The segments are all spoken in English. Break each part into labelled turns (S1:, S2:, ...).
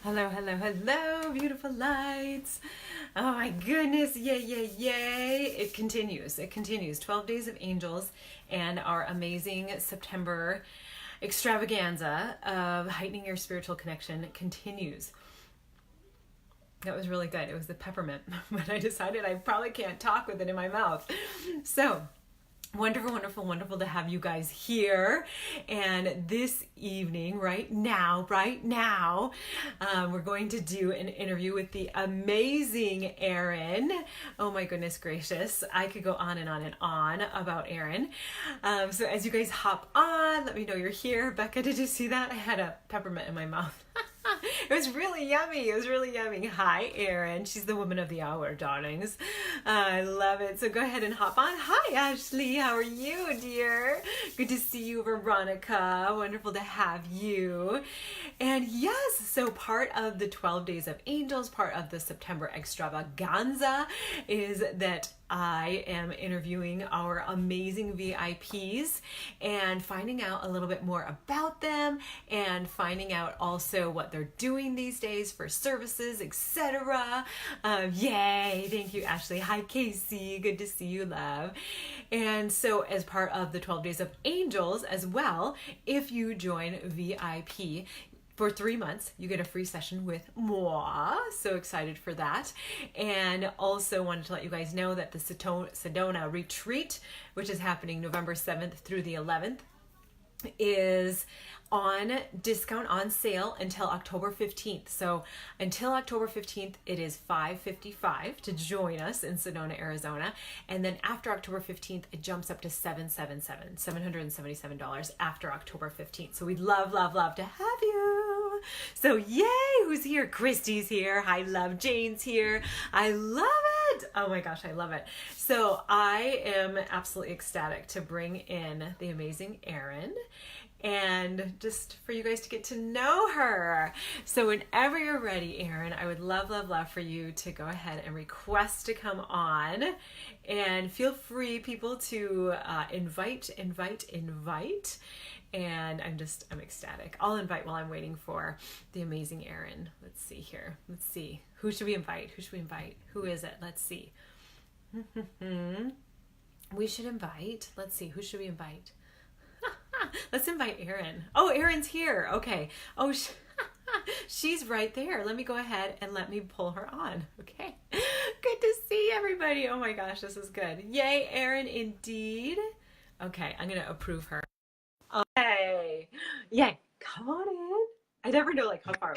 S1: Hello, hello, hello, beautiful lights. Oh my goodness, yay, yay, yay. It continues. It continues. 12 Days of Angels and our amazing September extravaganza of heightening your spiritual connection continues. That was really good. It was the peppermint, but I decided I probably can't talk with it in my mouth. So, wonderful, wonderful, wonderful to have you guys here. And this evening, right now, we're going to do an interview with the amazing Erin. Oh my goodness gracious. I could go on and on and on about Erin. So as you guys hop on, let me know you're here. Becca, did you see that? I had a peppermint in my mouth. It was really yummy. It was really yummy. Hi, Erin. She's the woman of the hour, darlings. I love it. So go ahead and hop on. Hi, Ashley. How are you, dear? Good to see you, Veronica. Wonderful to have you. And yes, so part of the 12 Days of Angels, part of the September extravaganza is that I am interviewing our amazing VIPs and finding out a little bit more about them and finding out also what they're doing these days for services, etc. Yay! Thank you, Ashley. Hi, Casey. Good to see you, love. And so as part of the 12 Days of Angels as well, if you join VIP, for 3 months, you get a free session with moi. So excited for that. And also wanted to let you guys know that the Sedona retreat, which is happening November 7th through the 11th, is on discount on sale until October 15th. So until October 15th, it is $555 to join us in Sedona, Arizona. And then after October 15th, it jumps up to $777 after October 15th. So we'd love, love, love to have you. So yay, who's here? Christy's here. Hi, love. Jane's here. I love it. Oh my gosh, I love it. So I am absolutely ecstatic to bring in the amazing Erin and just for you guys to get to know her. So whenever you're ready, Erin, I would love, love, love for you to go ahead and request to come on, and feel free, people, to invite. And I'm ecstatic. I'll invite while I'm waiting for the amazing Erin. Let's see here. Let's see. Who should we invite? Who is it? Let's see. We should invite. Let's see. Who should we invite? Let's invite Erin. Oh, Erin's here. Okay. Oh, she's right there. Let me go ahead and let me pull her on. Okay. Good to see everybody. Oh my gosh, this is good. Yay, Erin, indeed. Okay, I'm going to approve her. Okay. Yay. Come on in. I never know like how far.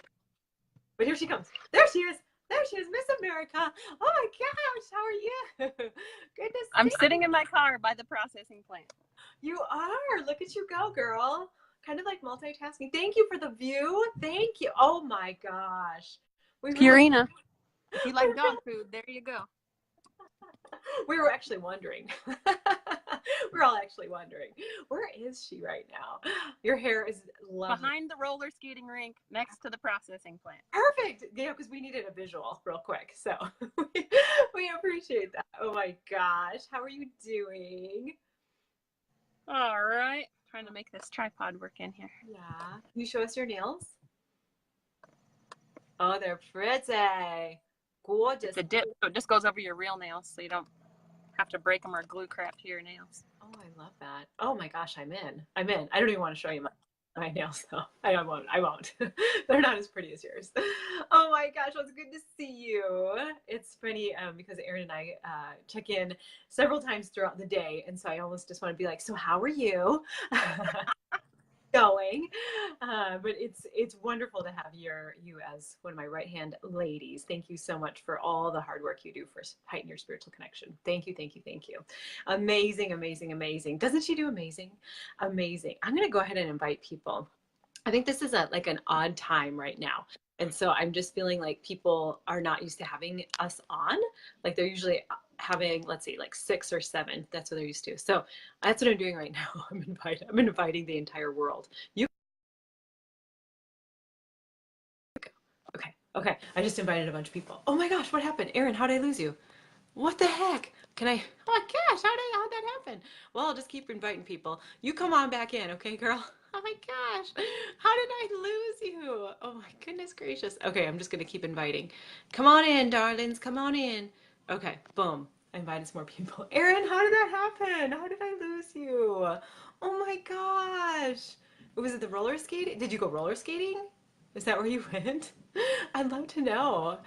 S1: But here she comes. There she is. There she is, Miss America. Oh my gosh, how are you? Good to
S2: I'm
S1: see
S2: sitting in my car by the processing plant.
S1: you. Are. Look at you go, girl. Kind of like multitasking. Thank you for the view. Thank you. Oh my gosh. We really
S2: Purina. If you like dog food, there you go.
S1: we were actually wondering. We're all actually wondering, where is she right now? Your hair is lovely.
S2: Behind the roller skating rink next to the processing plant.
S1: Perfect. Yeah, because we needed a visual real quick. So we appreciate that. Oh my gosh. How are you doing?
S2: All right. Trying to make this tripod work in here.
S1: Yeah. Can you show us your nails? Oh, they're pretty. Gorgeous.
S2: It's a dip, so it just goes over your real nails, so you don't have to break them or glue crap to your nails.
S1: Oh, I love that. Oh my gosh, I'm in. I don't even want to show you my nails though. I won't. They're not as pretty as yours. Oh my gosh, well, it's good to see you. It's funny because Erin and I check in several times throughout the day, and so I almost just want to be like, so how are you? Going, but it's wonderful to have you as one of my right hand ladies. Thank you so much for all the hard work you do for heighten your spiritual connection. Thank you. Amazing, amazing, amazing. Doesn't she do amazing? Amazing. I'm gonna go ahead and invite people. I think this is like an odd time right now. And so I'm just feeling like people are not used to having us on. Like they're usually having, let's see, like 6 or 7. That's what they're used to. So that's what I'm doing right now. I'm inviting the entire world. You Okay. I just invited a bunch of people. Oh my gosh, what happened? Erin, how did I lose you? What the heck? Oh my gosh, how'd that happen? Well, I'll just keep inviting people. You come on back in, okay, girl? Oh my gosh. How did I lose you? Oh my goodness gracious. Okay, I'm just gonna keep inviting. Come on in, darlings. Come on in. Okay, boom. I invited some more people. Erin, how did that happen? How did I lose you? Oh my gosh. Was it the roller skating? Did you go roller skating? Is that where you went? I'd love to know.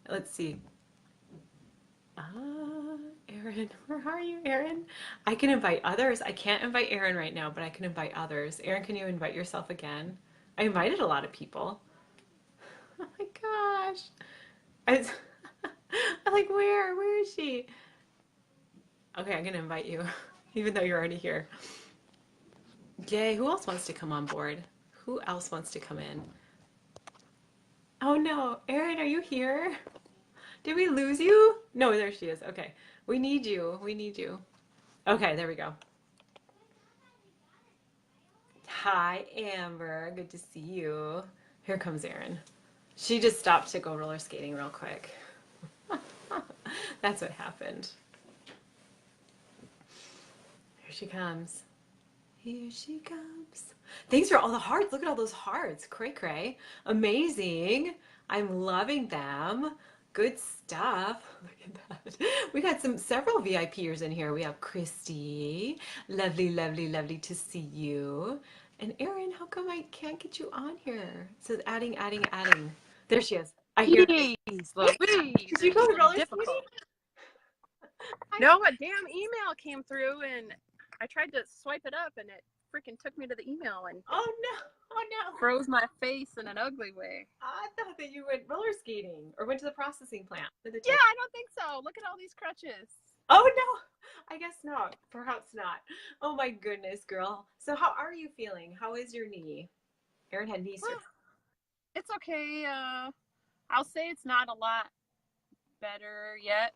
S1: Let's see. Erin, where are you, Erin? I can invite others. I can't invite Erin right now, but I can invite others. Erin, can you invite yourself again? I invited a lot of people. Oh my gosh. I, I'm like, where? Where is she? Okay, I'm gonna invite you, even though you're already here. Yay, who else wants to come on board? Who else wants to come in? Oh no, Erin, are you here? Did we lose you? No, there she is. Okay. We need you. We need you. Okay, there we go. Hi, Amber. Good to see you. Here comes Erin. She just stopped to go roller skating real quick. That's what happened. Here she comes. Here she comes. Thanks for all the hearts. Look at all those hearts. Cray cray. Amazing. I'm loving them. Good stuff. Look at that. We got several VIPers in here. We have Christy. Lovely, lovely, lovely to see you. And Erin, how come I can't get you on here? It says adding, adding, adding. There she is. I hear her.
S2: Jeez Louise.
S1: Did you go roller
S2: Difficult.
S1: skating?
S2: No, a damn email came through and I tried to swipe it up and it freaking took me to the email and
S1: Oh no. Oh no.
S2: froze my face in an ugly way.
S1: I thought that you went roller skating or went to the processing plant.
S2: Yeah, I don't think so. Look at all these crutches.
S1: Oh no, I guess not. Perhaps not. Oh my goodness, girl. So how are you feeling? How is your knee? Erin had knee surgery.
S2: It's okay. I'll say it's not a lot better yet.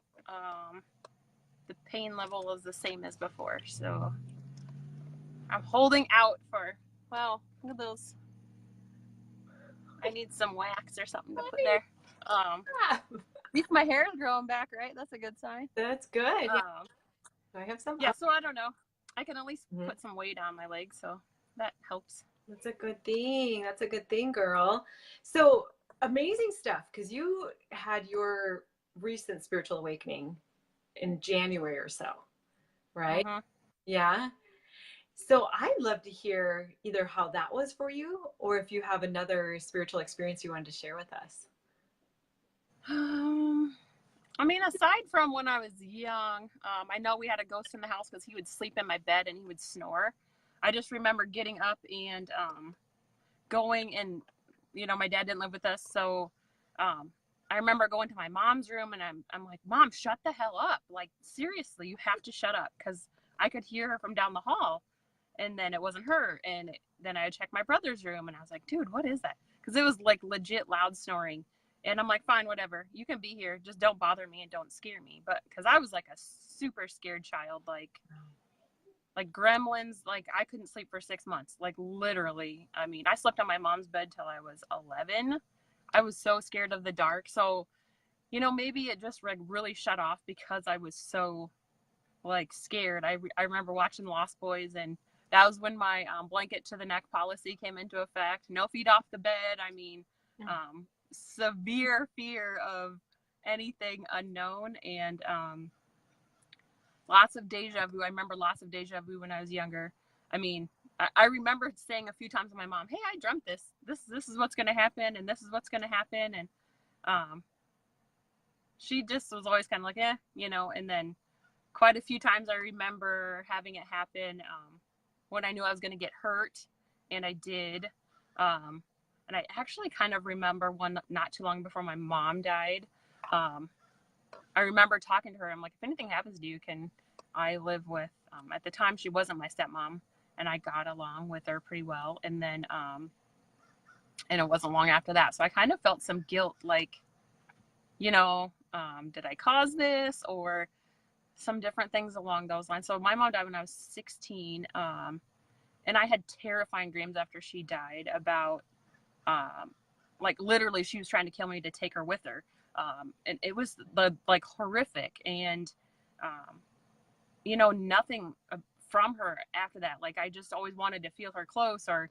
S2: The pain level is the same as before, so I'm holding out for, well, look at those. I need some wax or something to put there. At least my hair is growing back, right? That's a good sign.
S1: That's good. Do I have some?
S2: Yeah, so I don't know. I can at least put some weight on my legs, so that helps.
S1: That's a good thing. That's a good thing, girl. So amazing stuff, because you had your recent spiritual awakening in January or so, right? Yeah. So I'd love to hear either how that was for you or if you have another spiritual experience you wanted to share with us.
S2: I mean, aside from when I was young, I know we had a ghost in the house because he would sleep in my bed and he would snore. I just remember getting up and going and, my dad didn't live with us. So I remember going to my mom's room and I'm like, Mom, shut the hell up. Like, seriously, you have to shut up, because I could hear her from down the hall. And then it wasn't her. And then I checked my brother's room and I was like, dude, what is that? Because it was like legit loud snoring. And I'm like, fine, whatever. You can be here. Just don't bother me and don't scare me. But because I was like a super scared child, like gremlins, like I couldn't sleep for 6 months. Like literally. I mean, I slept on my mom's bed till I was 11. I was so scared of the dark. So, maybe it just like really shut off because I was so like scared. I remember watching Lost Boys, and that was when my blanket to the neck policy came into effect. No feet off the bed. I mean, severe fear of anything unknown, and lots of deja vu. I remember lots of deja vu when I was younger. I mean, I remember saying a few times to my mom, hey, I dreamt this. This is what's going to happen, and this is what's going to happen. And she just was always kind of like, and then quite a few times I remember having it happen when I knew I was going to get hurt, and I did. And I actually kind of remember one not too long before my mom died. I remember talking to her. I'm like, if anything happens to you, can I live with, at the time she wasn't my stepmom, and I got along with her pretty well. And then, and it wasn't long after that. So I kind of felt some guilt, like, did I cause this, or some different things along those lines. So my mom died when I was 16. And I had terrifying dreams after she died about, like literally she was trying to kill me to take her with her. And it was like horrific. And, nothing from her after that. Like I just always wanted to feel her close, or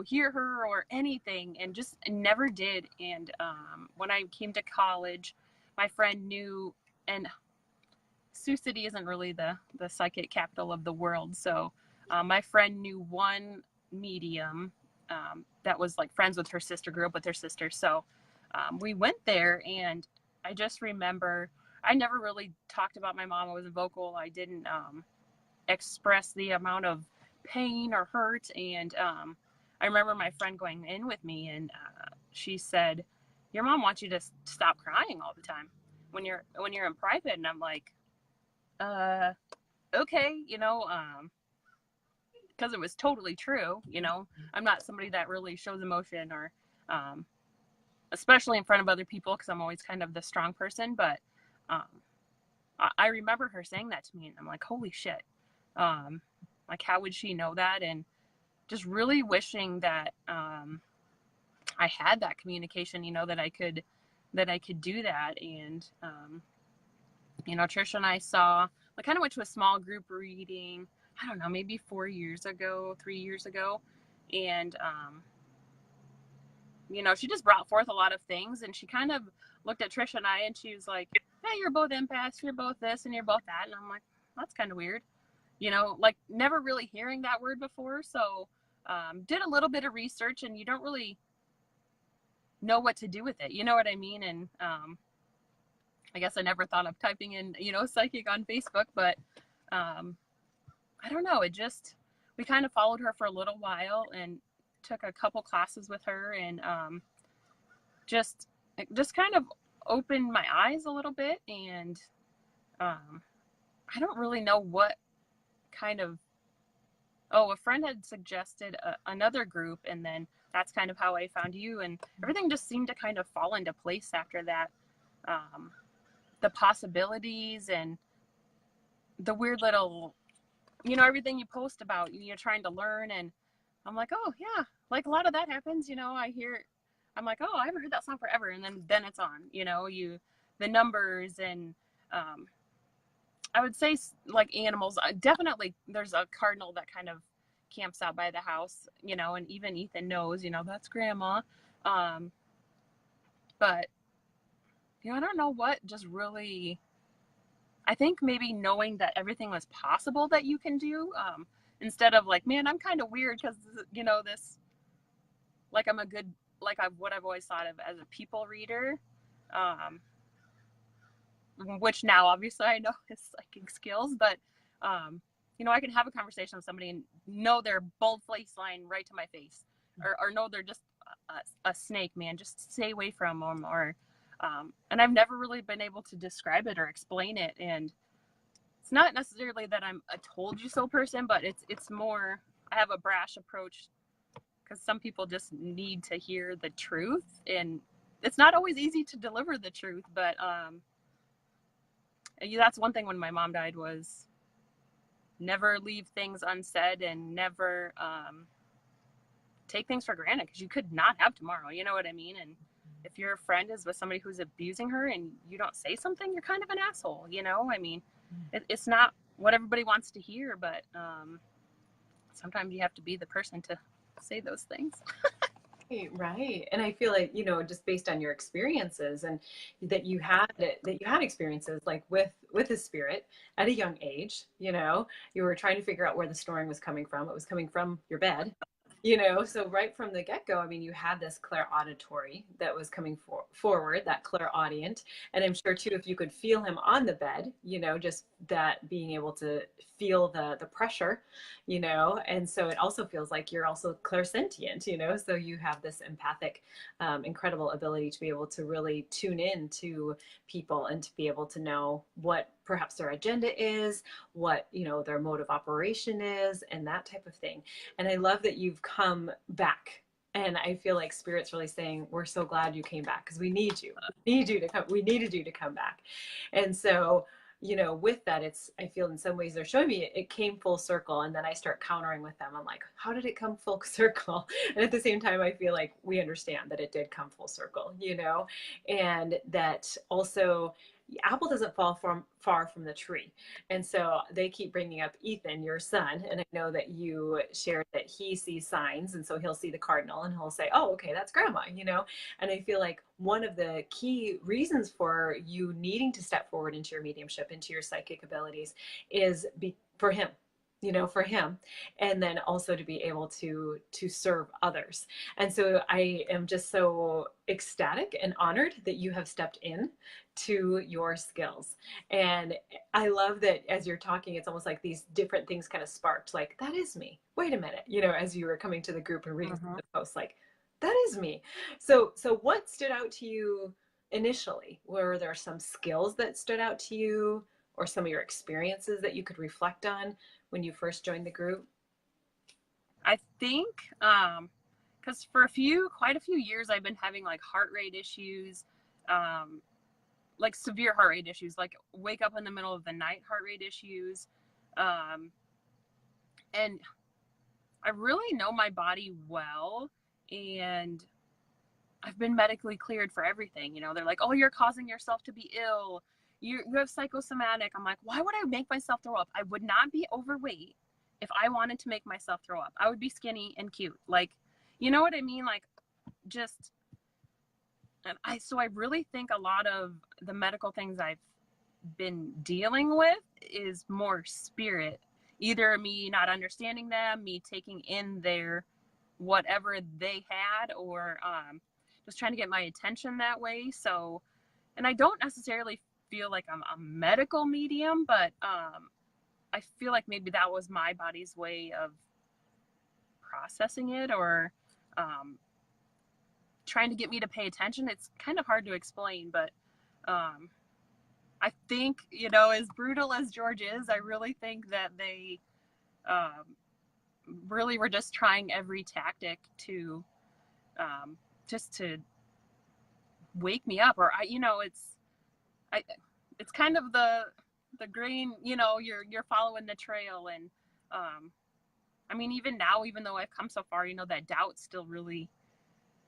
S2: hear her or anything, and just never did. And when I came to college, my friend knew, and Sioux City isn't really the psychic capital of the world, so my friend knew one medium that was like friends with her sister, grew up with her sister. So we went there, and I just remember I never really talked about my mom. I wasn't vocal. I didn't express the amount of pain or hurt. And I remember my friend going in with me, and she said, "Your mom wants you to stop crying all the time when you're in private." And I'm like, okay, because it was totally true. I'm not somebody that really shows emotion, or especially in front of other people, because I'm always kind of the strong person. But I remember her saying that to me, and I'm like, holy shit. Like, how would she know that? And just really wishing that I had that communication, that I could do that. And Trisha and I saw, like, kind of went to a small group reading, I don't know, maybe 3 years ago. And she just brought forth a lot of things, and she kind of looked at Trisha and I, and she was like, "Hey, you're both empaths, you're both this and you're both that." And I'm like, that's kind of weird. Like never really hearing that word before. So did a little bit of research, and you don't really know what to do with it. You know what I mean? And I guess I never thought of typing in, psychic on Facebook, but I don't know. We kind of followed her for a little while and took a couple classes with her, and just kind of opened my eyes a little bit. And I don't really know what kind of, a friend had suggested another group, and then that's kind of how I found you, and everything just seemed to kind of fall into place after that. The possibilities and the weird little, everything you post about, you're trying to learn, and I'm like, oh yeah, like a lot of that happens, I'm like, oh, I haven't heard that song forever, and then it's on, the numbers. And I would say, like, animals, definitely there's a cardinal that kind of camps out by the house, and even Ethan knows, that's grandma. But I don't know what just really, I think maybe knowing that everything was possible that you can do, instead of like, man, I'm kind of weird because, this, like, I'm a good, like, what I've always thought of as a people reader, which now obviously I know is psychic skills, but, I can have a conversation with somebody and know their bold face line right to my face, or know they're just a snake, man, just stay away from them, or, and I've never really been able to describe it or explain it. And it's not necessarily that I'm a told you so person, but it's more, I have a brash approach, because some people just need to hear the truth, and it's not always easy to deliver the truth. But that's one thing when my mom died, was never leave things unsaid, and never take things for granted, because you could not have tomorrow. You know what I mean? And if your friend is with somebody who's abusing her and you don't say something, you're kind of an asshole. I mean, it's not what everybody wants to hear, but sometimes you have to be the person to say those things.
S1: Right. And I feel like, just based on your experiences, and that you had experiences like with the spirit at a young age, you were trying to figure out where the snoring was coming from. It was coming from your bed, so right from the get-go, I mean, you had this clairauditory that was coming forward, that clairaudient. And I'm sure too, if you could feel him on the bed, just that being able to feel the pressure, and so it also feels like you're also clairsentient, so you have this empathic, incredible ability to be able to really tune in to people, and to be able to know what perhaps their agenda is, what, their mode of operation is, and that type of thing. And I love that you've come back. And I feel like Spirit's really saying, we're so glad you came back, because we need you. We needed you to come back. And so, with that, I feel in some ways they're showing me it came full circle. And then I start countering with them. I'm like, how did it come full circle? And at the same time, I feel like we understand that it did come full circle, and that also, apple doesn't fall from far from the tree. And so they keep bringing up Ethan, your son, and I know that you shared that he sees signs, and so he'll see the cardinal and he'll say, oh, okay, that's grandma, you know. And I feel like one of the key reasons for you needing to step forward into your mediumship, into your psychic abilities, is for him, you know, for him, and then also to be able to serve others. And so I am just so ecstatic and honored that you have stepped in to your skills. And I love that as you're talking, it's almost like these different things kind of sparked, like, that is me. Wait a minute, you know, as you were coming to the group and reading
S2: Mm-hmm.
S1: the post, like, that is me. So what stood out to you initially? Were there some skills that stood out to you, or some of your experiences that you could reflect on when you first joined the group?
S2: I think, because for quite a few years, I've been having like heart rate issues, um, like severe heart rate issues, like wake up in the middle of the night heart rate issues. Um, and I really know my body well, and I've been medically cleared for everything. You know, they're like, oh, you're causing yourself to be ill. You have psychosomatic. I'm like, why would I make myself throw up? I would not be overweight if I wanted to make myself throw up. I would be skinny and cute. Like, you know what I mean? Like, just, so I really think a lot of the medical things I've been dealing with is more spirit. Either me not understanding them, me taking in their whatever they had, or just trying to get my attention that way. So, and I don't necessarily feel like I'm a medical medium, but I feel like maybe that was my body's way of processing it, or um, trying to get me to pay attention. It's kind of hard to explain, but I think, you know, as brutal as George is, I really think that they um, really were just trying every tactic to just to wake me up. Or you know, I, it's kind of the green, you know, you're following the trail. And I mean, even now, even though I've come so far, you know, that doubt still really,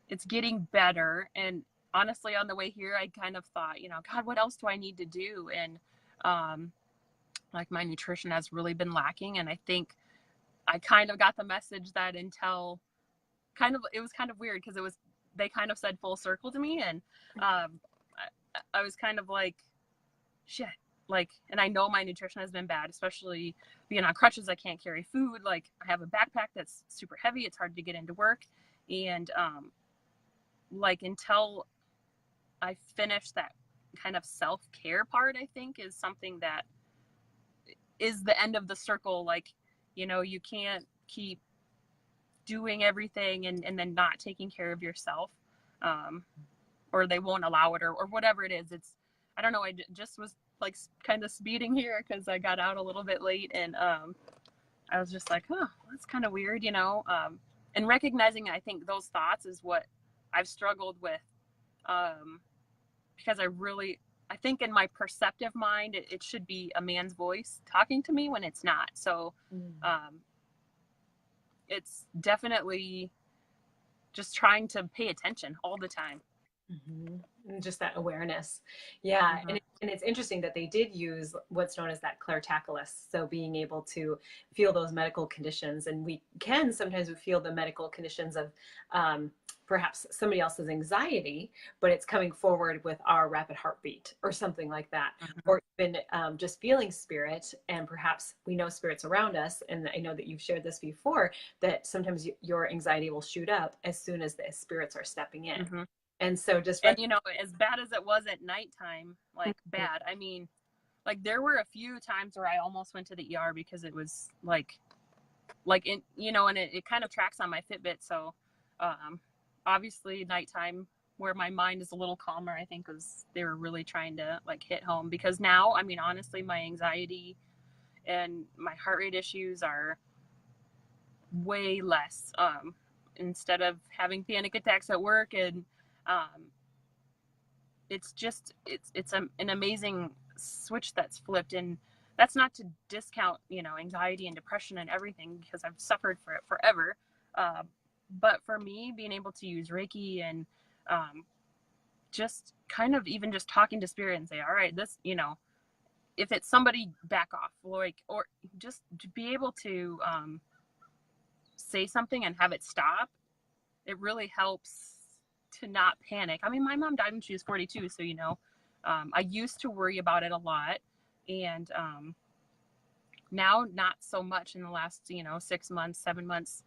S2: it's getting better. And honestly, on the way here, I kind of thought, you know, God, what else do I need to do? And like, my nutrition has really been lacking. And I think I kind of got the message that until it was kind of weird, because they kind of said full circle to me. And I was kind of like, shit. Like, and I know my nutrition has been bad, especially being on crutches. I can't carry food. Like, I have a backpack that's super heavy. It's hard to get into work. And like, until I finish that kind of self-care part, I think is something that is the end of the circle. Like, you know, you can't keep doing everything and then not taking care of yourself, or they won't allow it, or whatever it is. It's, I don't know. I just was like kind of speeding here because I got out a little bit late, and I was just like, oh, that's kind of weird, you know. And recognizing, I think those thoughts is what I've struggled with, because I think in my perceptive mind, it should be a man's voice talking to me when it's not. So it's definitely just trying to pay attention all the time.
S1: Mm-hmm. And just that awareness. Yeah.
S2: Mm-hmm.
S1: And it's interesting that they did use what's known as that clairtaculus. So being able to feel those medical conditions. And we can sometimes feel the medical conditions of perhaps somebody else's anxiety, but it's coming forward with our rapid heartbeat or something like that.
S2: Mm-hmm.
S1: Or even just feeling spirit. And perhaps we know spirits around us. And I know that you've shared this before, that sometimes your anxiety will shoot up as soon as the spirits are stepping in.
S2: Mm-hmm.
S1: And so just
S2: And you know, as bad as it was at nighttime, like bad, I mean, like there were a few times where I almost went to the ER because it was like in, you know, and it kind of tracks on my Fitbit. So obviously nighttime, where my mind is a little calmer, I think they were really trying to like hit home. Because now, I mean, honestly, my anxiety and my heart rate issues are way less. Instead of having panic attacks at work, and it's just an amazing switch that's flipped. And that's not to discount, you know, anxiety and depression and everything, because I've suffered for it forever. But for me, being able to use Reiki and just kind of even just talking to spirit and say, all right, this, if it's somebody, back off, like, or just to be able to say something and have it stop. It really helps to not panic. I mean, my mom died when she was 42, so I used to worry about it a lot, and now not so much in the last 6 months, 7 months.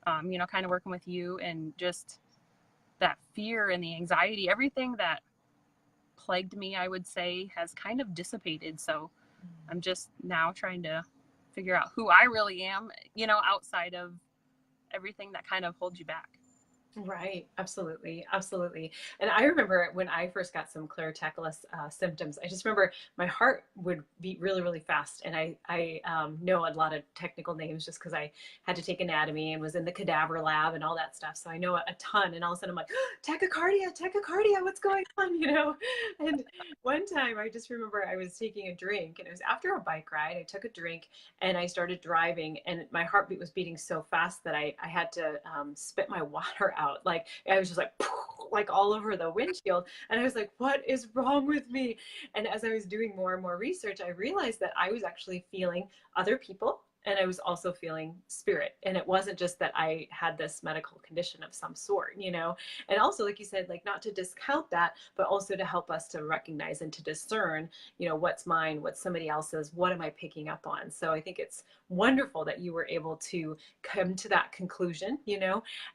S2: Kind of working with you, and just that fear and the anxiety, everything that plagued me, I would say, has kind of dissipated. So I'm just now trying to figure out who I really am, outside of everything that kind of holds you back.
S1: Right. Absolutely. Absolutely. And I remember when I first got some clairtactile symptoms, I just remember my heart would beat really, really fast. And I know a lot of technical names just because I had to take anatomy and was in the cadaver lab and all that stuff. So I know a ton. And all of a sudden I'm like, tachycardia, what's going on? And one time I just remember I was taking a drink, and it was after a bike ride. I took a drink and I started driving, and my heartbeat was beating so fast that I had to spit my water out. Like I was just like all over the windshield, and I was like, what is wrong with me? And as I was doing more and more research, I realized that I was actually feeling other people, and I was also feeling spirit. And it wasn't just that I had this medical condition of some sort, and also, like you said, like not to discount that, but also to help us to recognize and to discern, what's mine, what's somebody else's, what am I picking up on? So I think it's wonderful that you were able to come to that conclusion,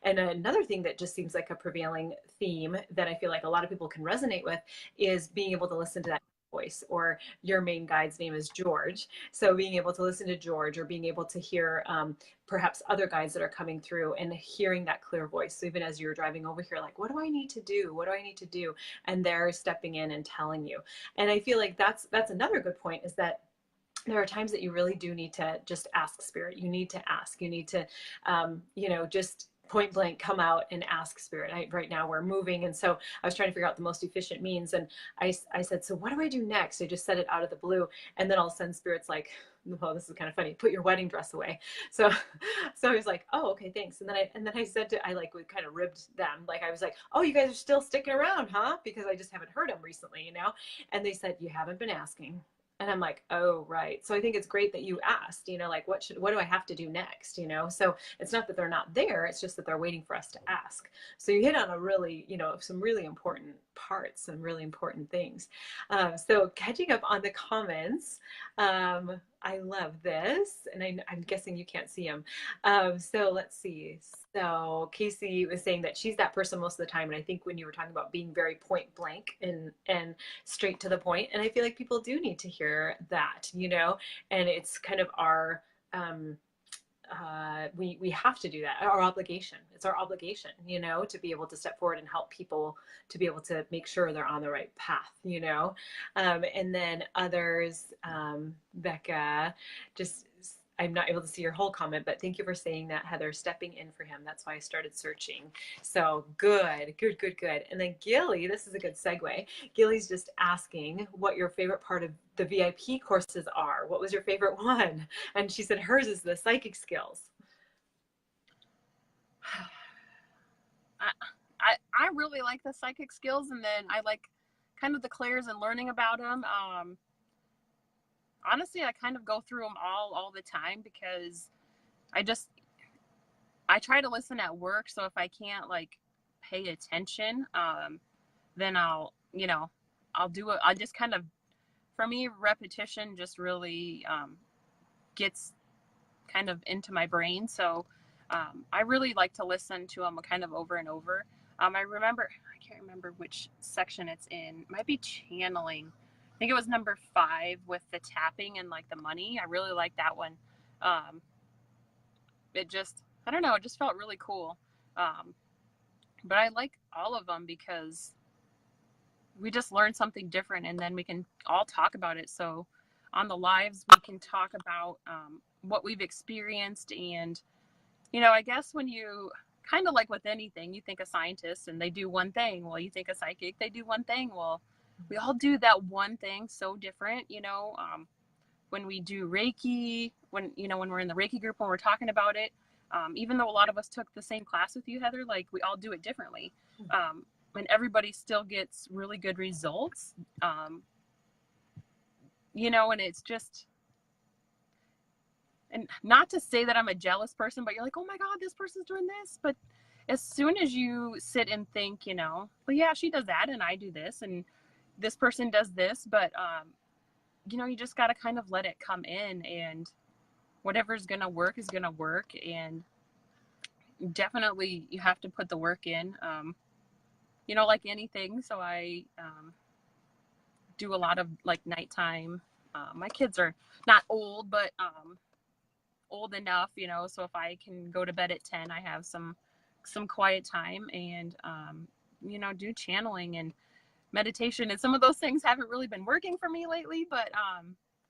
S1: and another thing that just seems like a prevailing theme that I feel like a lot of people can resonate with is being able to listen to that voice. Or your main guide's name is George, so being able to listen to George, or being able to hear perhaps other guides that are coming through, and hearing that clear voice. So even as you're driving over here, like, what do I need to do, and they're stepping in and telling you. And I feel like that's another good point, is that there are times that you really do need to just ask spirit. You need to ask. You need to, just point blank come out and ask spirit. Right now we're moving, and so I was trying to figure out the most efficient means, and I said, so what do I do next? I just said it out of the blue, and then all of a sudden spirit's like, well, this is kind of funny, put your wedding dress away. So I was like, oh, okay, thanks. And then I said I kind of ribbed them, like I was like, oh, you guys are still sticking around, huh? Because I just haven't heard them recently, and they said, you haven't been asking. And I'm like, oh, right. So I think it's great that you asked, like, what do I have to do next? So it's not that they're not there. It's just that they're waiting for us to ask. So you hit on a really, some really important parts, some really important things. So catching up on the comments, I love this. And I'm guessing you can't see them. So let's see. So Casey was saying that she's that person most of the time. And I think when you were talking about being very point blank and straight to the point, and I feel like people do need to hear that, and it's kind of our, we have to do that. Our obligation. It's our obligation, to be able to step forward and help people to be able to make sure they're on the right path, and then others, Becca, just, I'm not able to see your whole comment, but thank you for saying that, Heather, stepping in for him. That's why I started searching. So good. And then Gilly, this is a good segue. Gilly's just asking what your favorite part of the VIP courses are. What was your favorite one? And she said hers is the psychic skills.
S2: I really like the psychic skills, and then I like kind of the clairs and learning about them. Honestly, I kind of go through them all the time, because I try to listen at work. So if I can't like pay attention, then I'll do it. I just kind of, for me, repetition just really gets kind of into my brain. So I really like to listen to them kind of over and over. I can't remember which section it's in. It might be channeling. I think it was number 5 with the tapping and like the money. I really like that one. It just, I don't know, it just felt really cool. But I like all of them because we just learn something different, and then we can all talk about it. So on the lives, we can talk about what we've experienced. And, I guess when you kind of like with anything, you think a scientist and they do one thing. Well, you think a psychic, they do one thing. Well, we all do that one thing so different, when we do Reiki, when we're in the Reiki group, when we're talking about it, even though a lot of us took the same class with you, Heather, like we all do it differently. and everybody still gets really good results. You know, and it's just, and not to say that I'm a jealous person, but you're like, oh my God, this person's doing this. But as soon as you sit and think, you know, well, yeah, she does that and I do this and this person does this, but, you know, you just got to kind of let it come in, and whatever's going to work is going to work. And definitely you have to put the work in, you know, like anything. So I do a lot of like nighttime. My kids are not old, but old enough, you know, so if I can go to bed at 10, I have some quiet time, and you know, do channeling and meditation. And some of those things haven't really been working for me lately, but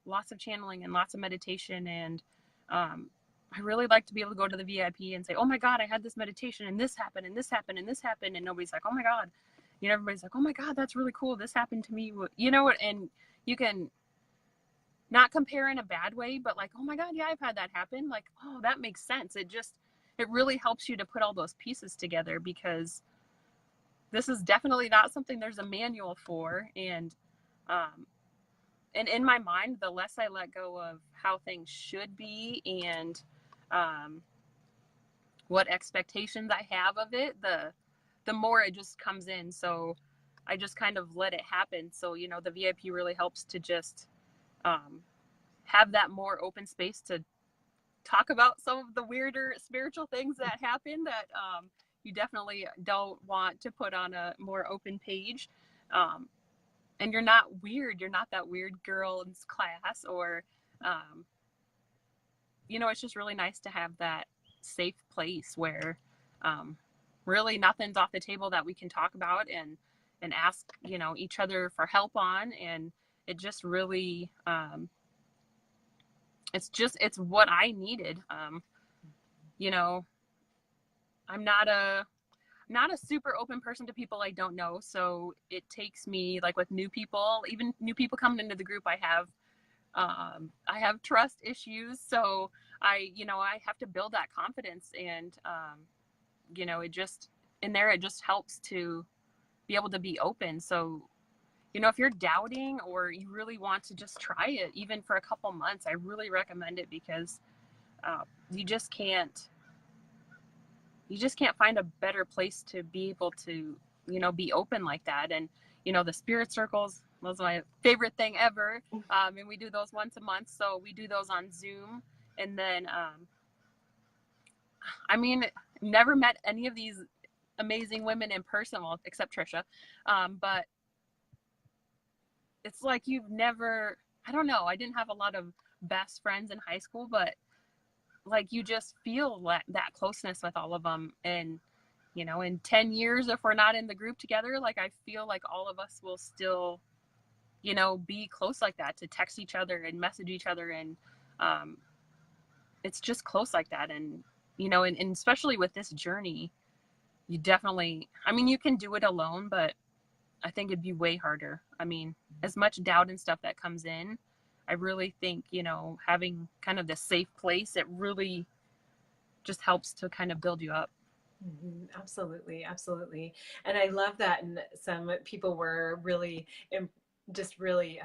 S2: lots of channeling and lots of meditation. And I really like to be able to go to the VIP and say, oh my God, I had this meditation and this happened and this happened and this happened, and nobody's like, oh my God, you know, everybody's like, oh my God, that's really cool, this happened to me, you know. And you can not compare in a bad way, but like, oh my God, yeah, I've had that happen. Like, oh, that makes sense. It really helps you to put all those pieces together, because this is definitely not something there's a manual for. And in my mind, the less I let go of how things should be, and what expectations I have of it, the more it just comes in. So I just kind of let it happen. So, you know, the VIP really helps to just have that more open space to talk about some of the weirder spiritual things that happen that you definitely don't want to put on a more open page. And you're not weird. You're not that weird girl in class, or, you know, it's just really nice to have that safe place where really nothing's off the table that we can talk about and ask, you know, each other for help on. And it just really, it's what I needed. You know, I'm not a super open person to people I don't know. So it takes me, like with new people, even new people coming into the group, I have trust issues. So I have to build that confidence. And, you know, it just helps to be able to be open. So, you know, if you're doubting or you really want to just try it, even for a couple months, I really recommend it, because you just can't find a better place to be able to, you know, be open like that. And, you know, the spirit circles, those are my favorite thing ever. And we do those once a month. So we do those on Zoom. And then, I mean, never met any of these amazing women in person, well, except Trisha. But it's like I don't know, I didn't have a lot of best friends in high school, but like you just feel that closeness with all of them. And, you know, in 10 years, if we're not in the group together, like I feel like all of us will still, you know, be close like that, to text each other and message each other. And it's just close like that. And, you know, and especially with this journey, you definitely, I mean, you can do it alone, but I think it'd be way harder. I mean, as much doubt and stuff that comes in, I really think, you know, having kind of this safe place, it really just helps to kind of build you up.
S1: Absolutely, absolutely. And I love that. And some people were really just really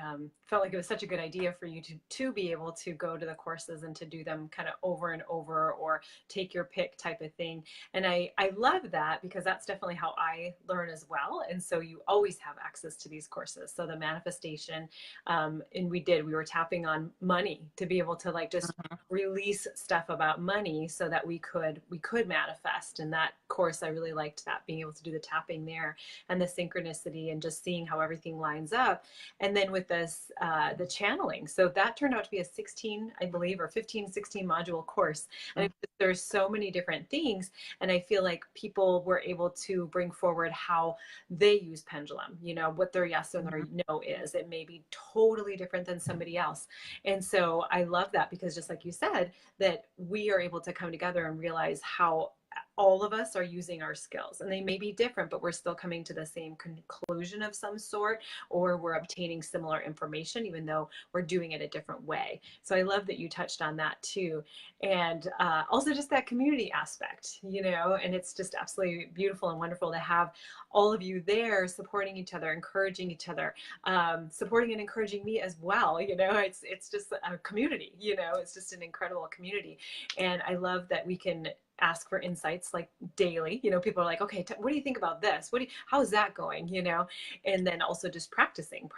S1: felt like it was such a good idea for you to be able to go to the courses and to do them kind of over and over, or take your pick type of thing. And I love that, because that's definitely how I learn as well. And so you always have access to these courses. So the manifestation, and we were tapping on money to be able to like just release stuff about money so that we could manifest. And that course, I really liked that, being able to do the tapping there and the synchronicity and just seeing how everything lines up. And then with this, the channeling. So that turned out to be a 16, I believe, or 15, 16 module course. And there's so many different things. And I feel like people were able to bring forward how they use pendulum, you know, what their yes and their no is. It may be totally different than somebody else. And so I love that, because just like you said, that we are able to come together and realize how all of us are using our skills, and they may be different, but we're still coming to the same conclusion of some sort, or we're obtaining similar information, even though we're doing it a different way. So I love that you touched on that too. And also just that community aspect, and it's just absolutely beautiful and wonderful to have all of you there supporting each other, encouraging each other, supporting and encouraging me as well. It's just a community, it's just an incredible community. And I love that we can ask for insights like daily. People are like, okay, what do you think about this? How's that going? And then also just practicing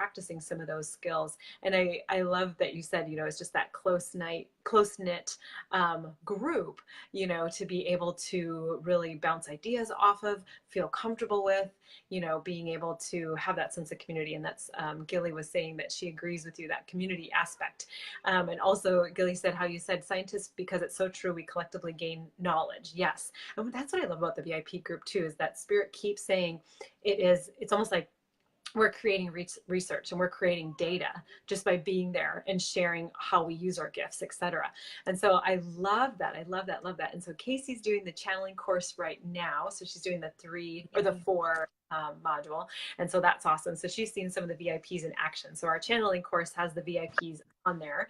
S1: some of those skills. And I love that you said, it's just that close knit group, to be able to really bounce ideas off of, feel comfortable with, being able to have that sense of community. And that's Gilly was saying that she agrees with you, that community aspect. And also Gilly said how you said scientists, because it's so true, we collectively gain knowledge. Yes. And that's what I love about the VIP group too, is that Spirit keeps saying it's almost like we're creating research and we're creating data just by being there and sharing how we use our gifts, etc. And so I love that. Love that. And so Casey's doing the channeling course right now. So she's doing the 3 or the 4 module. And so that's awesome. So she's seen some of the VIPs in action. So our channeling course has the VIPs on there.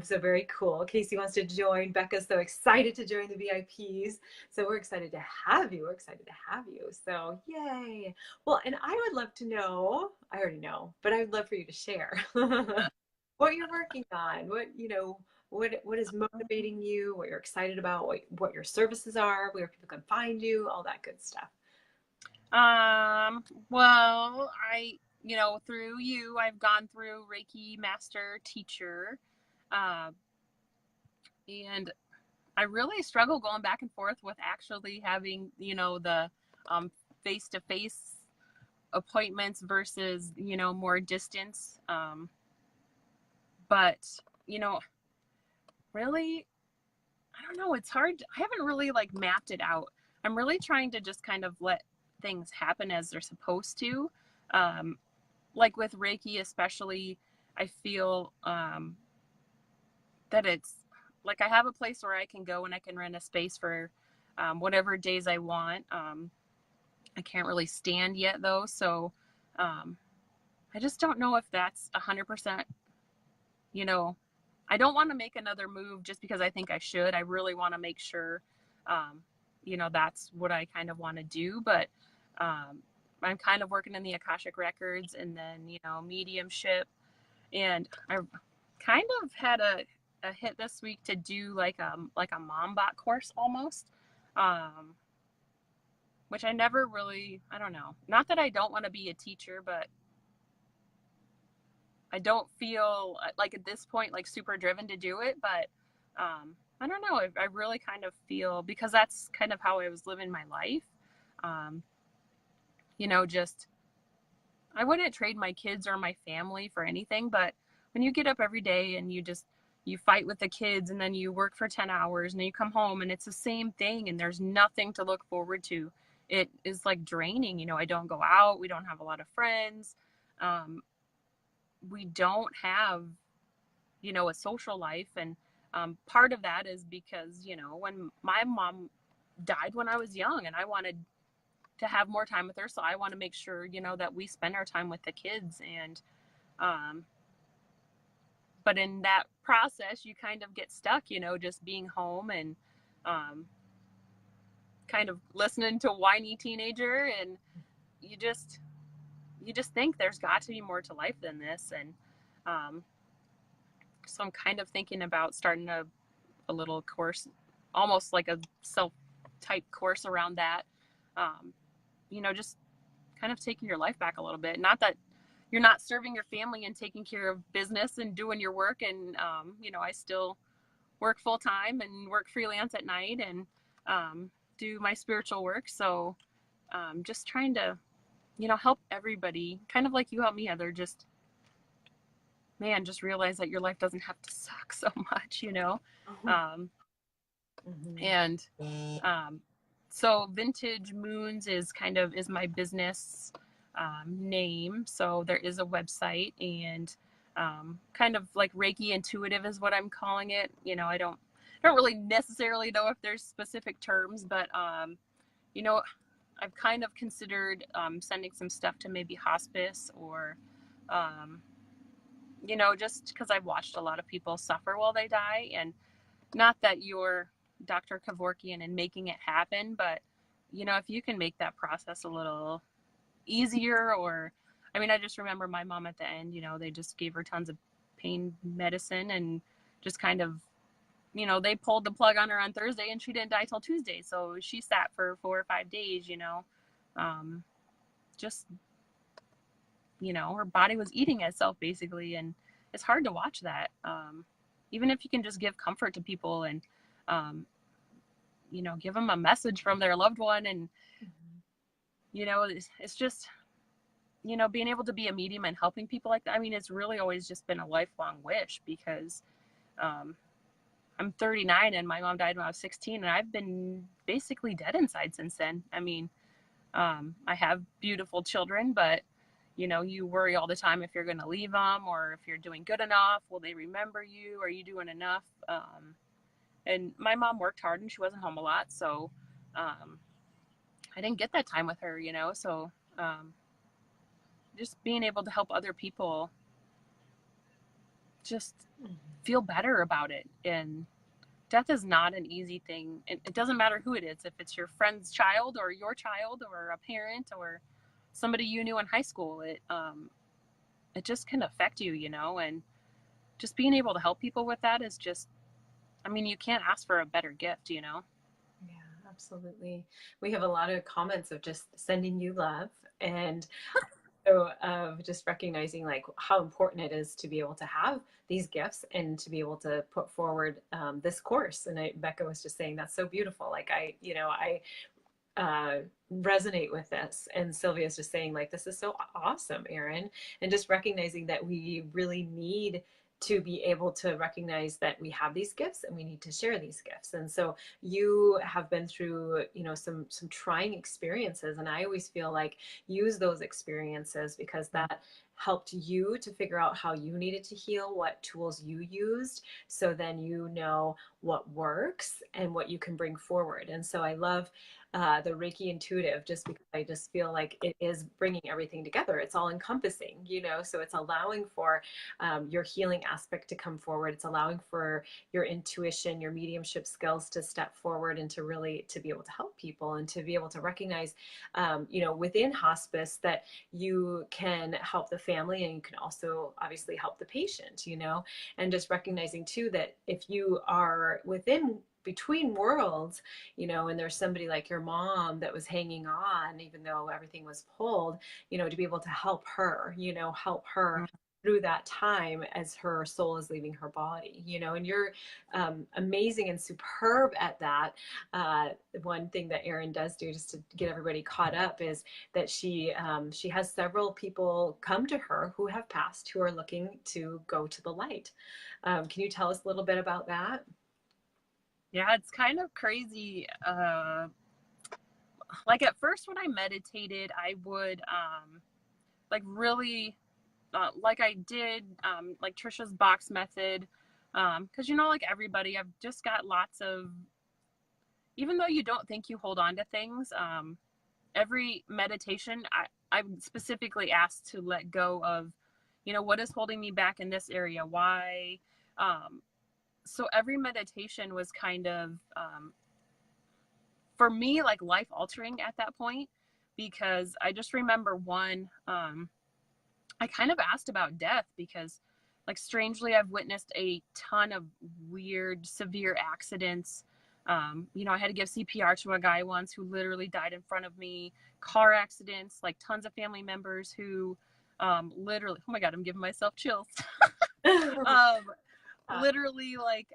S1: So very cool. Casey wants to join. Becca's so excited to join the VIPs. So we're excited to have you. So yay. Well, and I would love to know, I already know, but I would love for you to share what you're working on, what is motivating you, what you're excited about, what your services are, where people can find you, all that good stuff.
S2: Well, through you, I've gone through Reiki Master Teacher, and I really struggle going back and forth with actually having, the face-to-face appointments versus, more distance. But, really, I don't know. It's hard. I haven't really mapped it out. I'm really trying to just kind of let things happen as they're supposed to. Like with Reiki, especially, I feel that it's like I have a place where I can go and I can rent a space for whatever days I want. I can't really stand yet though. So I just don't know if that's 100%, I don't want to make another move just because I think I should. I really want to make sure, that's what I kind of want to do. But I'm kind of working in the Akashic Records and then, mediumship. And I kind of had a hit this week to do like a mom bot course almost, which I never really, I don't know. Not that I don't want to be a teacher, but I don't feel like at this point super driven to do it. But I don't know. I really kind of feel, because that's kind of how I was living my life. Just I wouldn't trade my kids or my family for anything. But when you get up every day and you fight with the kids and then you work for 10 hours and then you come home and it's the same thing and there's nothing to look forward to, it is draining. I don't go out. We don't have a lot of friends. We don't have, a social life. And part of that is because, when my mom died when I was young and I wanted to have more time with her. So I want to make sure, that we spend our time with the kids. And, but in that process, you kind of get stuck, just being home and kind of listening to whiny teenager. And you just think there's got to be more to life than this. And so I'm kind of thinking about starting a little course, almost like a self-type course around that. Just kind of taking your life back a little bit. Not that you're not serving your family and taking care of business and doing your work. And, I still work full time and work freelance at night and do my spiritual work. So just trying to, help everybody, kind of like you helped me, Heather. Just realize that your life doesn't have to suck so much, And so Vintage Moons is my business name. So there is a website, and kind of like Reiki Intuitive is what I'm calling it. I don't don't really necessarily know if there's specific terms, but you know, I've kind of considered sending some stuff to maybe hospice, or you know, just because I've watched a lot of people suffer while they die. And not that you're Dr. Kevorkian and making it happen, but you know, if you can make that process a little easier, or I mean, I just remember my mom at the end, you know, they just gave her tons of pain medicine and just kind of, you know, they pulled the plug on her on Thursday and she didn't die till Tuesday. So she sat for 4 or 5 days, you know, just, you know, her body was eating itself basically. And it's hard to watch that. Even if you can just give comfort to people and, you know, give them a message from their loved one. And, you know, it's just, you know, being able to be a medium and helping people like that. I mean, it's really always just been a lifelong wish, because I'm 39 and my mom died when I was 16, and I've been basically dead inside since then. I mean, I have beautiful children, but you know, you worry all the time if you're going to leave them, or if you're doing good enough. Will they remember you? Are you doing enough? And my mom worked hard and she wasn't home a lot. So I didn't get that time with her, you know? So just being able to help other people just feel better about it. And death is not an easy thing. It doesn't matter who it is, if it's your friend's child or your child or a parent or somebody you knew in high school. It just can affect you, you know, and just being able to help people with that is just, I mean, you can't ask for a better gift, you know?
S1: Yeah, absolutely. We have a lot of comments of just sending you love, and so of just recognizing like how important it is to be able to have these gifts and to be able to put forward this course. And Becca was just saying that's so beautiful. Like I uh, resonate with this. And Sylvia's just saying, like, this is so awesome, Erin. And just recognizing that we really need to be able to recognize that we have these gifts and we need to share these gifts. And so you have been through, you know, some trying experiences. And I always feel like use those experiences, because that helped you to figure out how you needed to heal, what tools you used. So then you know what works and what you can bring forward. And so I love the Reiki intuitive, just because I just feel like it is bringing everything together. It's all encompassing, you know, so it's allowing for your healing aspect to come forward. It's allowing for your intuition, your mediumship skills to step forward, and to really to be able to help people, and to be able to recognize, you know, within hospice that you can help the family, and you can also obviously help the patient, you know, and just recognizing too that if you are within between worlds, you know, and there's somebody like your mom that was hanging on even though everything was pulled, you know, to be able to help her, you know, help her through that time as her soul is leaving her body, you know, and you're amazing and superb at that. One thing that Erin does do, just to get everybody caught up, is that she has several people come to her who have passed, who are looking to go to the light. Can you tell us a little bit about that?
S2: Yeah, it's kind of crazy. Like at first when I meditated, I would like really like I did like Trisha's box method, because you know, like everybody, I've just got lots of, even though you don't think you hold on to things, every meditation I'm specifically asked to let go of, you know, what is holding me back in this area, why. So every meditation was kind of for me like life altering at that point, because I just remember one, I kind of asked about death because, like, strangely, I've witnessed a ton of weird, severe accidents. You know, I had to give CPR to a guy once who literally died in front of me. Car accidents, like tons of family members who literally, oh my God, I'm giving myself chills. um, literally, like,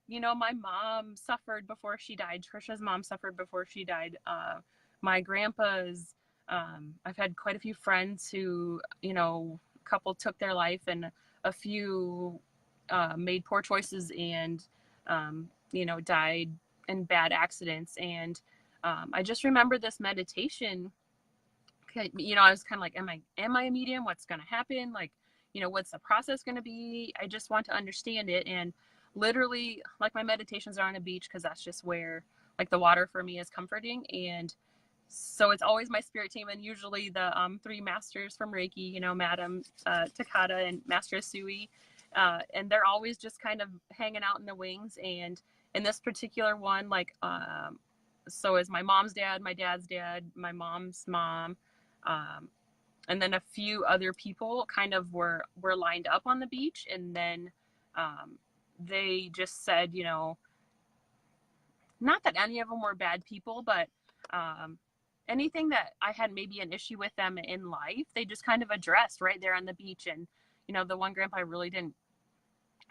S2: you know, my mom suffered before she died. Trisha's mom suffered before she died. My grandpa's, I've had quite a few friends who, you know, a couple took their life, and a few made poor choices and, you know, died in bad accidents. And I just remember this meditation, you know, I was kind of like, am I a medium? What's going to happen? Like, you know, what's the process going to be? I just want to understand it. And literally, like, my meditations are on a beach because that's just where, like, the water for me is comforting. And so it's always my spirit team, and usually the three masters from Reiki, you know, Madam Takata and Master Sui, and they're always just kind of hanging out in the wings. And in this particular one, like, so is my mom's dad, my dad's dad, my mom's mom, and then a few other people kind of were lined up on the beach. And then they just said, you know, not that any of them were bad people, but anything that I had maybe an issue with them in life, they just kind of addressed right there on the beach. And, you know, the one grandpa,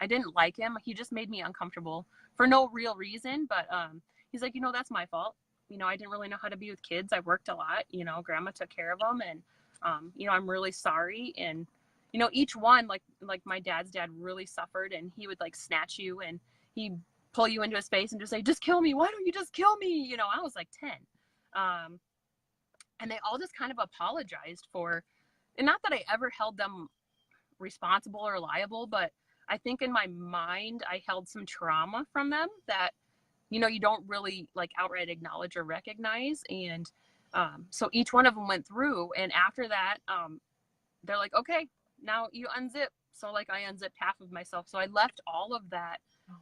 S2: I didn't like him. He just made me uncomfortable for no real reason. But he's like, you know, that's my fault. You know, I didn't really know how to be with kids. I worked a lot. You know, grandma took care of them. And, you know, I'm really sorry. And, you know, each one, like my dad's dad really suffered, and he would like snatch you and he'd pull you into his face and just say, just kill me. Why don't you just kill me? You know, I was like 10. And they all just kind of apologized for, and not that I ever held them responsible or liable, but I think in my mind, I held some trauma from them that, you know, you don't really like outright acknowledge or recognize. And so each one of them went through, and after that, they're like, okay, now you unzip. So like I unzipped half of myself. So I left all of that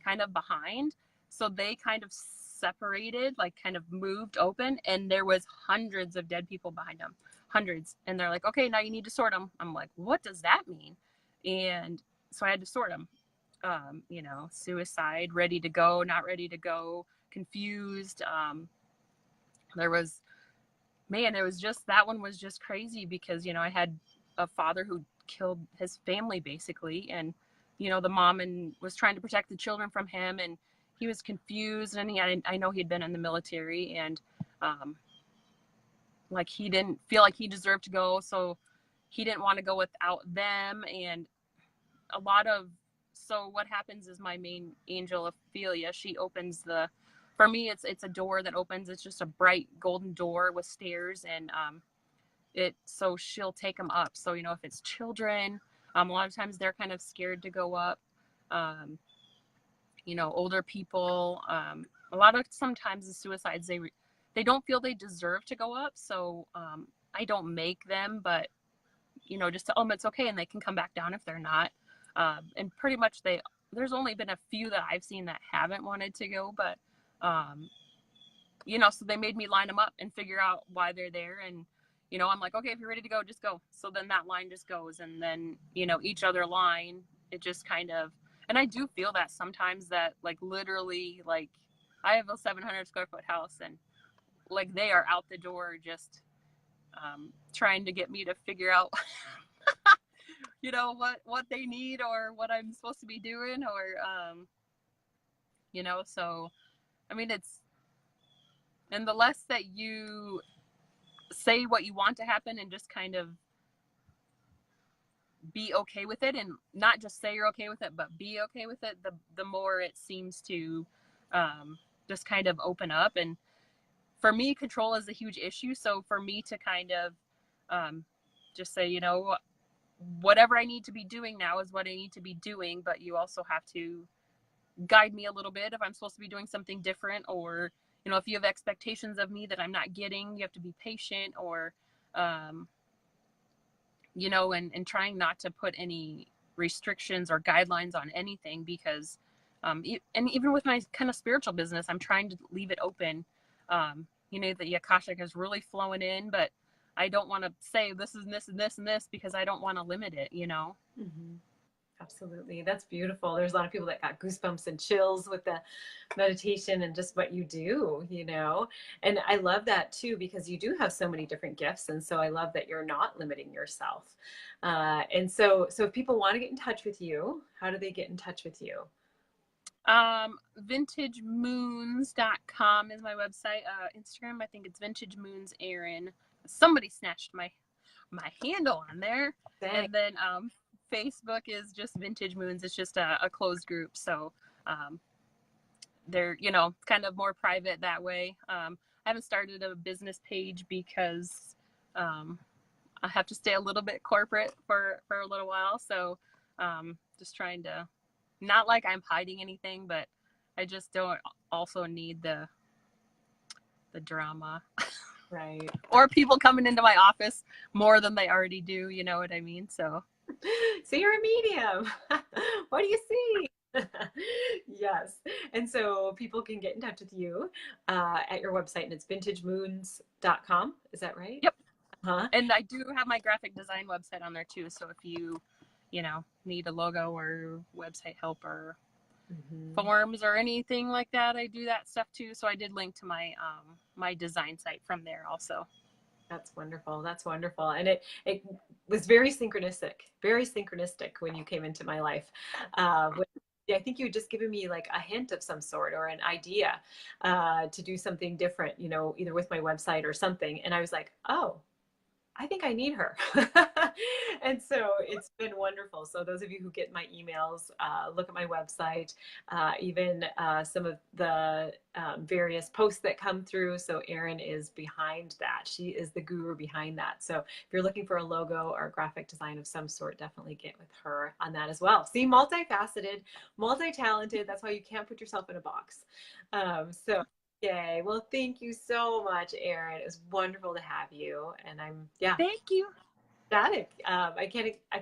S2: kind of behind. So they kind of separated, like kind of moved open, and there was hundreds of dead people behind them, hundreds. And they're like, okay, now you need to sort them. I'm like, what does that mean? And so I had to sort them. You know, suicide, ready to go, not ready to go, confused. There was, man, it was just, that one was just crazy because, you know, I had a father who killed his family basically. And, you know, the mom was trying to protect the children from him, and he was confused. And I know he'd been in the military, and like he didn't feel like he deserved to go. So he didn't want to go without them. And so what happens is my main angel, Ophelia, she opens for me, it's a door that opens. It's just a bright golden door with stairs, and so she'll take them up. So, you know, if it's children, a lot of times they're kind of scared to go up. You know, older people, a lot of sometimes the suicides, they don't feel they deserve to go up. So I don't make them, but, you know, just tell them it's okay, and they can come back down if they're not. And pretty much there's only been a few that I've seen that haven't wanted to go, but, you know, so they made me line them up and figure out why they're there. And, you know, I'm like, okay, if you're ready to go, just go. So then that line just goes. And then, you know, each other line, it just kind of, and I do feel that sometimes that like literally, like I have a 700 square foot house, and like they are out the door just trying to get me to figure out you know, what they need or what I'm supposed to be doing, or you know. So I mean, and the less that you say what you want to happen and just kind of be okay with it, and not just say you're okay with it, but be okay with it, the more it seems to just kind of open up. And for me, control is a huge issue. So for me to kind of just say, you know, whatever I need to be doing now is what I need to be doing, but you also have to guide me a little bit if I'm supposed to be doing something different, or, you know, if you have expectations of me that I'm not getting, you have to be patient, or, you know, and trying not to put any restrictions or guidelines on anything, because, and even with my kind of spiritual business, I'm trying to leave it open. You know, the Akashic is really flowing in, but I don't want to say this is this and this and this, because I don't want to limit it, you know?
S1: Mm-hmm. Absolutely. That's beautiful. There's a lot of people that got goosebumps and chills with the meditation and just what you do, you know. And I love that too, because you do have so many different gifts. And so I love that you're not limiting yourself. And so if people want to get in touch with you, how do they get in touch with you?
S2: VintageMoons.com is my website. Instagram, I think it's Vintage Moons Erin. Somebody snatched my handle on there.
S1: Dang.
S2: And then Facebook is just Vintage Moons. It's just a closed group. So they're, you know, kind of more private that way. I haven't started a business page because I have to stay a little bit corporate for a little while. So just trying to Not like I'm hiding anything, but I just don't also need the drama.
S1: Right.
S2: Or people coming into my office more than they already do, you know what I mean? So
S1: So you're a medium. What do you see? Yes. And so people can get in touch with you at your website, and it's vintagemoons.com. Is that right?
S2: yep.
S1: Huh?
S2: And I do have my graphic design website on there too. So if you know, need a logo or website help or
S1: Mm-hmm.
S2: forms or anything like that, I do that stuff too. So I did link to my design site from there also.
S1: That's wonderful. That's wonderful. And it was very synchronistic when you came into my life. I think you had just given me like a hint of some sort or an idea to do something different, you know, either with my website or something. And I was like, oh, I think I need her. And so it's been wonderful. So those of you who get my emails, look at my website, even some of the various posts that come through. So Erin is behind that. She is the guru behind that. So if you're looking for a logo or a graphic design of some sort, definitely get with her on that as well. See, multifaceted, multi-talented. That's why you can't put yourself in a box. So yay. Well, thank you so much, Erin. It was wonderful to have you. And I'm, yeah,
S2: Thank you.
S1: ecstatic. I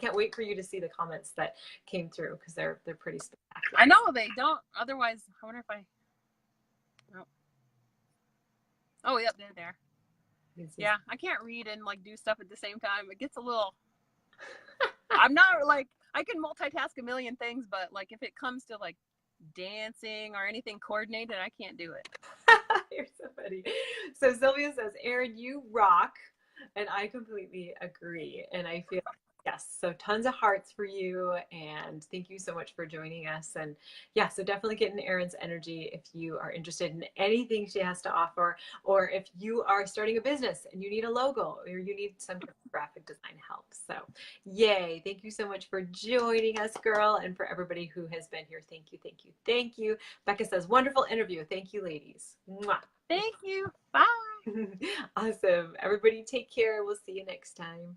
S1: can't wait for you to see the comments that came through because they're pretty spectacular.
S2: I know they don't. Otherwise, I wonder if I. No. Oh, yep, they're there. Yeah, I can't read and like do stuff at the same time. It gets a little. I'm not like I can multitask a million things, but like if it comes to like dancing or anything coordinated, I can't do it.
S1: You're so funny. So Sylvia says, Erin, you rock. And I completely agree. And I feel, yes, so tons of hearts for you. And thank you so much for joining us. And yeah, so definitely get in Erin's energy if you are interested in anything she has to offer, or if you are starting a business and you need a logo or you need some type of graphic design help. So yay. Thank you so much for joining us, girl. And for everybody who has been here, thank you, thank you, thank you. Becca says, wonderful interview. Thank you, ladies. Mwah.
S2: Thank you. Bye.
S1: Awesome. Everybody take care. We'll see you next time.